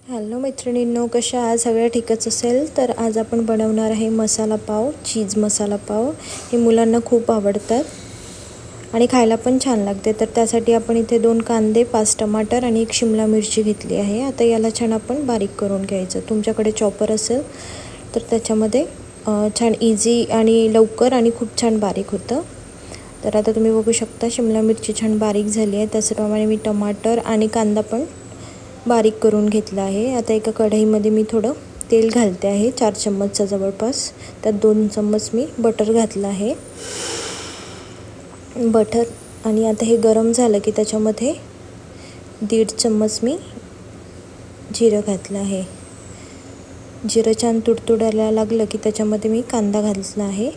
Hello मैत्रिणींनो, कशा आज सगळ्या ठीकच असेल. तर आज आपण बनवणार आहे मसाला पाव, चीज मसाला पाव. हे मुलांना खूप आवडतात आणि खायला पण छान लागते. तर त्यासाठी आपण इथे 2 कांदे, 5 टमाटर आणि 1 शिमला मिरची घेतली आहे. आता याला छान आपण बारीक करून घ्यायचं. तुमच्याकडे चॉपर असेल तर त्याच्यामध्ये छान इझी आणि लवकर आणि खूप छान बारीक होतं. तर आता तुम्ही बघू शकता शिमला मिरची छान बारीक झाली आहे. त्याचप्रमाणे मी टमाटर आणि कांदा पण बारीक करून घेतला आहे. आता एका कढईमध्ये मी थोडं तेल घालते आहे, 4 चम्मचचा जवळपास. त्यात 2 चम्मच मी बटर घातलं आहे. बटर आणि आता हे गरम झालं की त्याच्यामध्ये 1.5 चम्मच मी जिरं घातलं आहे. जिरं छान तुडतुडायला लागलं की त्याच्यामध्ये मी कांदा घातला आहे.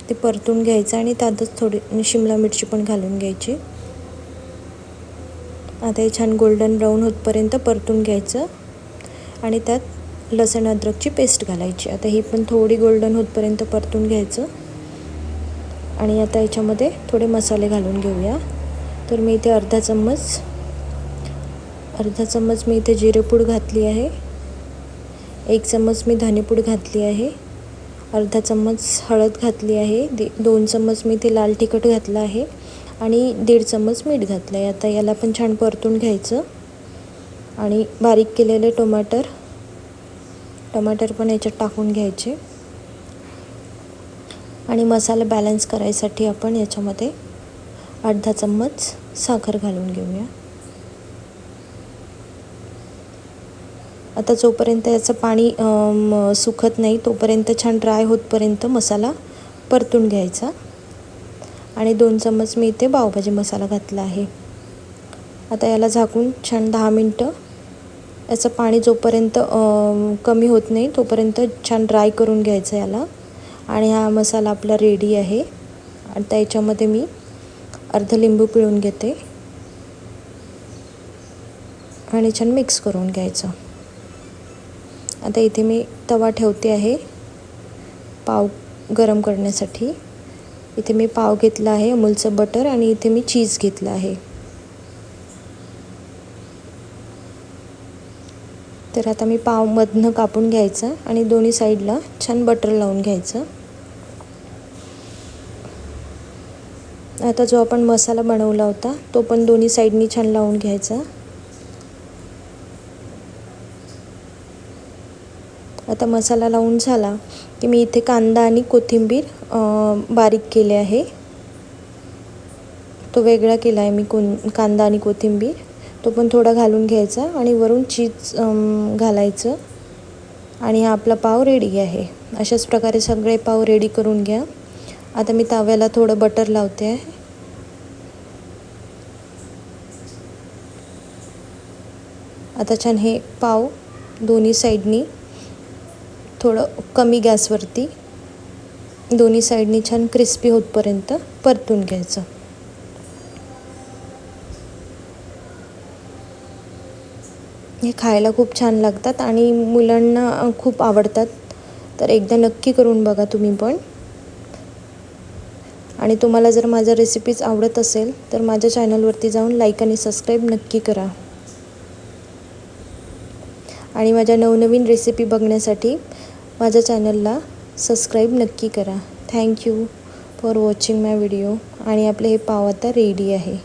ते परतून घ्यायचं आणि त्यातच थोडी शिमला मिरची पण घालून घ्यायची. आता हे छान गोल्डन ब्राऊन होतपर्यंत परतून घ्यायचं आणि त्यात लसूण अद्रकची पेस्ट घालायची. आता ही पण थोडी गोल्डन होतपर्यंत परतून घ्यायचं आणि आता याच्यामध्ये थोडे मसाले घालून घेऊया. तर मी इथे अर्धा चम्मच मी इथे जिरेपूड घातली आहे. 1 चम्मच मी धनेपूड घातली आहे. अर्धा चम्मच हळद घातली आहे. 2 चम्मच मी इथे लाल तिखट घातलं आहे आणि 1.5 चम्मच मीठ घातलं आहे. आता याला पण छान परतून घ्यायचं आणि बारीक केलेले टमाटर पण याच्यात टाकून घ्यायचे आणि मसाला बॅलन्स करायसाठी आपण याच्यामध्ये अर्धा चम्मच साखर घालून घेऊया. आता जोपर्यंत याचं पाणी सुकत नाही तोपर्यंत छान ड्राय होतपर्यंत मसाला परतून घ्यायचा आणि 2 चम्मच मी इथे पावभाजी मसाला घातला आहे. आता याला झाकून छान 10 मिनटं याचं पाणी जोपर्यंत कमी होत नाही तोपर्यंत छान ड्राय करून घ्यायचं याला. आणि हा मसाला आपला रेडी आहे. आता याच्यामध्ये मी अर्ध लिंबू पिळून घेते आणि छान मिक्स करून घ्यायचं. आता इथे मी तवा ठेवते आहे पाव गरम करण्यासाठी. इथे मी पाव घेतला आहे, अमूलचं बटर, आणि इथे मी चीज घेतलं आहे. तर आता मी पाव मधनं कापून घ्यायचं आणि दोन्ही साईडला छान बटर लावून घ्यायचं. आता जो आपण मसाला बनवला होता तो पण दोन्ही साईडनी छान लावून घ्यायचा. आता मसाला लावून झाला की मी इथे कांदा आणि कोथिंबीर बारीक केले आहे. तो वेगळा केला आहे मी कांदा आणि कोथिंबीर. तो पण थोडा घालून घ्यायचा आणि वरून चीज घालायचं आणि हा आपला पाव रेडी आहे. अशाच प्रकारे सगळे पाव रेडी करून घ्या. आता मी तव्याला थोडं बटर लावते आहे. आता छान हे पाव दोन्ही साईडनी थोडं कमी गॅसवरती दोन्ही साईडनी छान क्रिस्पी होतपर्यंत परतून घ्यायचं. हे खायला खूप छान लागतात आणि मुलांना खूप आवडतात. तर एकदा नक्की करून बघा तुम्ही पण. आणि तुम्हाला जर माझ्या रेसिपीज आवडत असेल तर माझ्या चॅनलवरती जाऊन लाईक आणि सबस्क्राईब नक्की करा. आणि माझ्या नवनवीन रेसिपी बघण्यासाठी माझ्या चॅनलला सबस्क्राईब नक्की करा. Thank you for watching my video. आणि आपले हे पाव आता रेडी आहे.